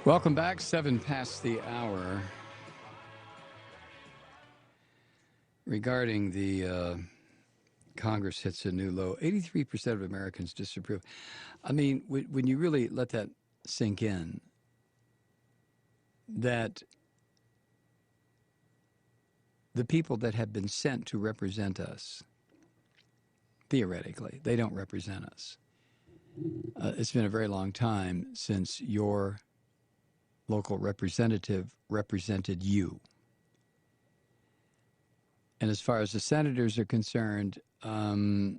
Welcome back. 7 past the hour. Regarding the Congress hits a new low, 83% of Americans disapprove. I mean, when you really let that sink in, that the people that have been sent to represent us, theoretically, they don't represent us. It's been a very long time since your local representative represented you. And as far as the senators are concerned, they're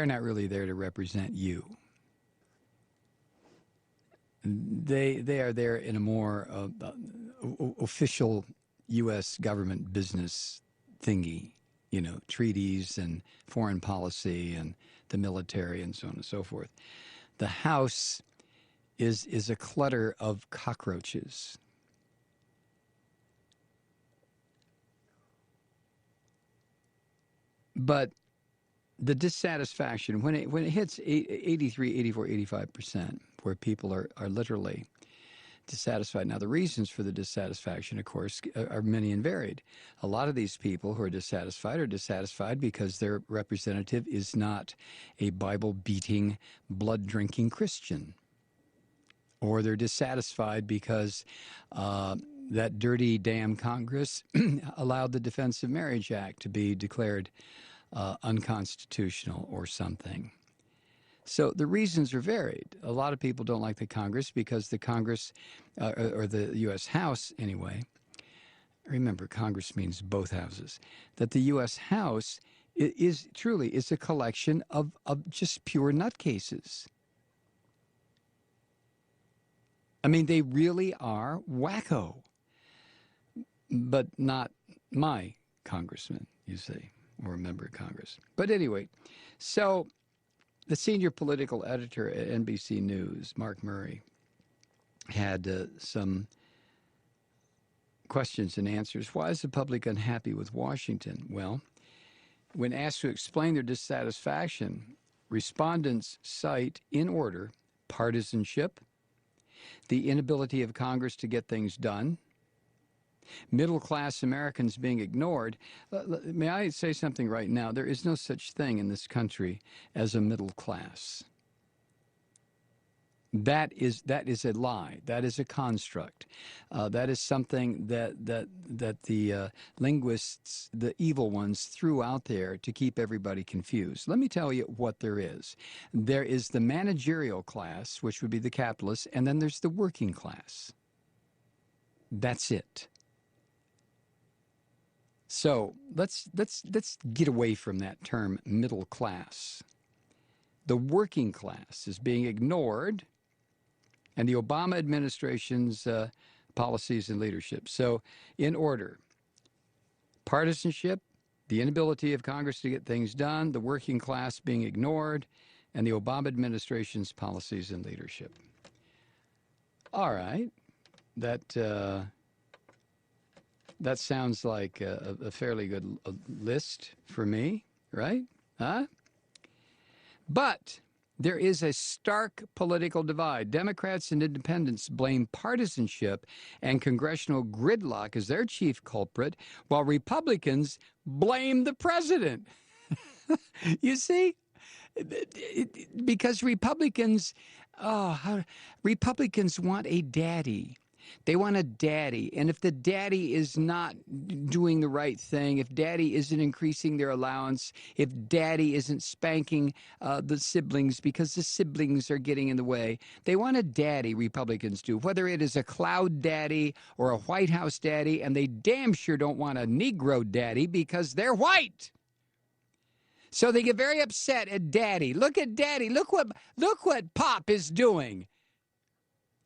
not really there to represent you. They are there in a more official U.S. government business thingy, you know, treaties and foreign policy and the military and so on and so forth. The House is a clutter of cockroaches. But the dissatisfaction, when it hits 83, 84, 85%, where people are literally dissatisfied. Now, the reasons for the dissatisfaction, of course, are many and varied. A lot of these people who are dissatisfied because their representative is not a Bible-beating, blood-drinking Christian. Or they're dissatisfied because that dirty damn Congress allowed the Defense of Marriage Act to be declared unconstitutional or something. So the reasons are varied. A lot of people don't like the Congress because the Congress, or the U.S. House anyway, remember Congress means both houses, that the U.S. House is truly a collection of just pure nutcases. I mean, they really are wacko. But not my congressman, you see, or a member of Congress. But anyway, so the senior political editor at NBC News, Mark Murray, had some questions and answers. Why is the public unhappy with Washington? Well, when asked to explain their dissatisfaction, respondents cite, in order, partisanship, the inability of Congress to get things done, middle-class Americans being ignored. May I say something right now? There is no such thing in this country as a middle class. That is a lie. That is a construct. That is something that the linguists, the evil ones, threw out there to keep everybody confused. Let me tell you what there is. There is the managerial class, which would be the capitalists, and then there's the working class. That's it. So let's get away from that term middle class. The working class is being ignored, and the Obama administration's policies and leadership. So, in order, partisanship, the inability of Congress to get things done, the working class being ignored, and the Obama administration's policies and leadership. All right, that sounds like a fairly good list for me, right? Huh? But there is a stark political divide. Democrats and independents blame partisanship and congressional gridlock as their chief culprit, while Republicans blame the president. You see? Because Republicans want a daddy. They want a daddy. And if the daddy is not doing the right thing, if daddy isn't increasing their allowance, if daddy isn't spanking the siblings because the siblings are getting in the way, they want a daddy, Republicans do, whether it is a cloud daddy or a White House daddy, and they damn sure don't want a Negro daddy because they're white. So they get very upset at daddy. Look at daddy. Look what Pop is doing.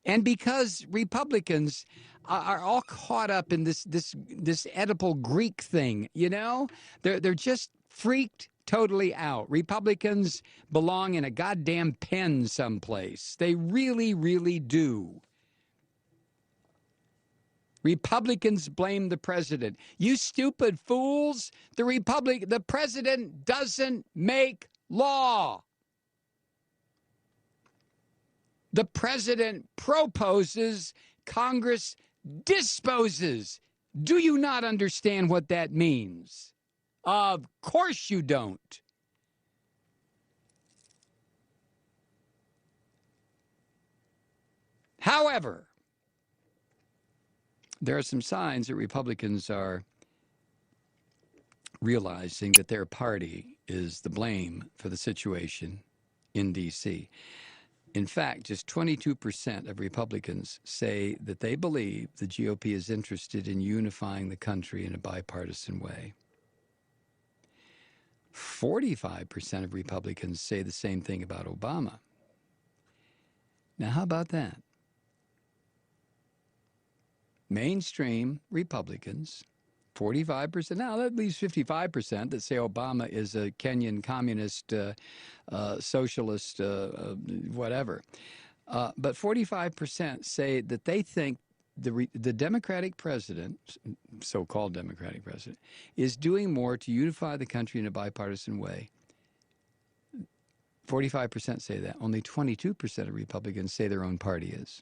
And because Republicans are all caught up in this Oedipal Greek thing, you know, they're just freaked totally out. Republicans belong in a goddamn pen someplace. They really, really do. Republicans blame the president. You stupid fools! The president doesn't make law. The president proposes, Congress disposes. Do you not understand what that means? Of course you don't. However, there are some signs that Republicans are realizing that their party is the blame for the situation in D.C. In fact, just 22% of Republicans say that they believe the GOP is interested in unifying the country in a bipartisan way. 45% of Republicans say the same thing about Obama. Now, how about that? Mainstream Republicans, 45%, now that leaves 55% that say Obama is a Kenyan communist, socialist, whatever. But 45% say that they think the Democratic president, so-called Democratic president, is doing more to unify the country in a bipartisan way. 45% say that. Only 22% of Republicans say their own party is.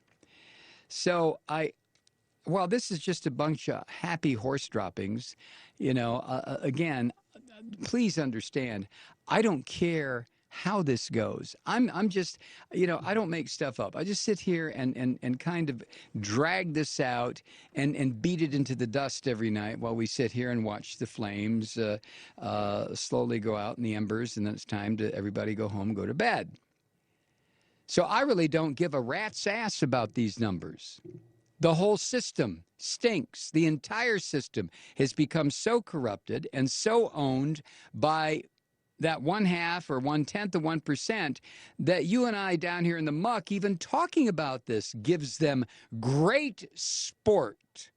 So well, this is just a bunch of happy horse droppings. Again, please understand, I don't care how this goes. I'm just, I don't make stuff up. I just sit here and kind of drag this out and beat it into the dust every night while we sit here and watch the flames slowly go out in the embers, and then it's time to everybody go home, go to bed. So I really don't give a rat's ass about these numbers. The whole system stinks. The entire system has become so corrupted and so owned by that 1/2 or 1/10 of 1% that you and I down here in the muck, even talking about this, gives them great sport.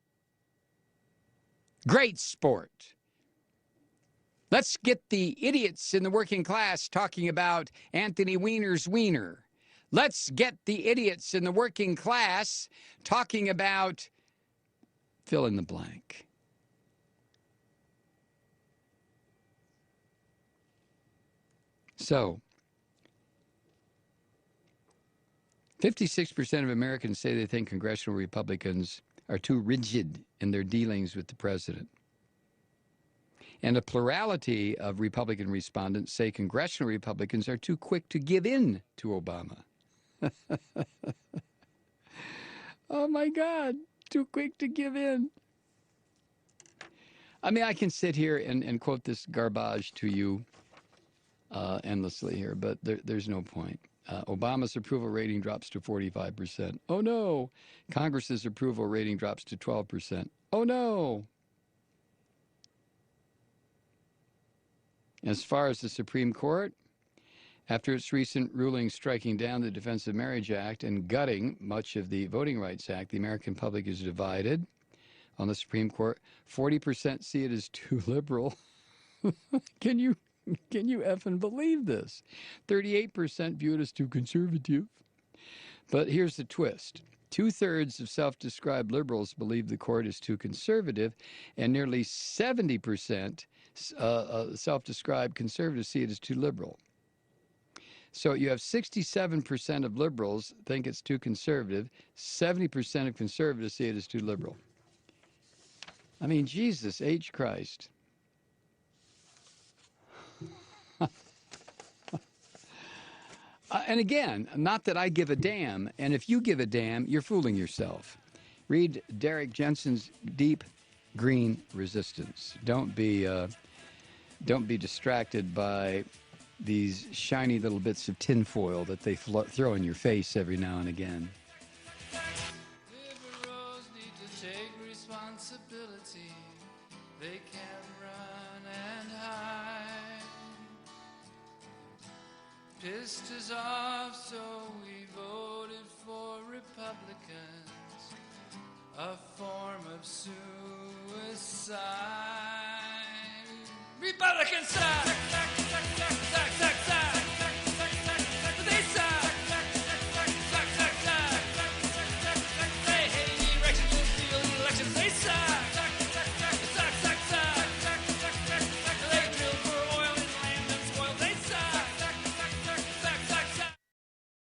Great sport. Let's get the idiots in the working class talking about Anthony Weiner's wiener. Let's get the idiots in the working class talking about fill in the blank. So, 56% of Americans say they think congressional Republicans are too rigid in their dealings with the president. And a plurality of Republican respondents say congressional Republicans are too quick to give in to Obama. Oh my God, too quick to give in. I mean, I can sit here and quote this garbage to you endlessly here, but there's no point. Obama's approval rating drops to 45%. Oh no. Congress's approval rating drops to 12%. Oh no. As far as the Supreme Court, after its recent ruling striking down the Defense of Marriage Act and gutting much of the Voting Rights Act, the American public is divided on the Supreme Court. 40% see it as too liberal. Can you effing believe this? 38% view it as too conservative. But here's the twist. 2/3 of self-described liberals believe the court is too conservative, and nearly 70% self-described conservatives see it as too liberal. So you have 67% of liberals think it's too conservative, 70% of conservatives see it as too liberal. I mean, Jesus H. Christ. And again, not that I give a damn, and if you give a damn, you're fooling yourself. Read Derek Jensen's Deep Green Resistance. Don't be distracted by these shiny little bits of tinfoil that they throw in your face every now and again. Liberals need to take responsibility. They can't run and hide. Pissed us off, so we voted for Republicans. A form of suicide. Republican side!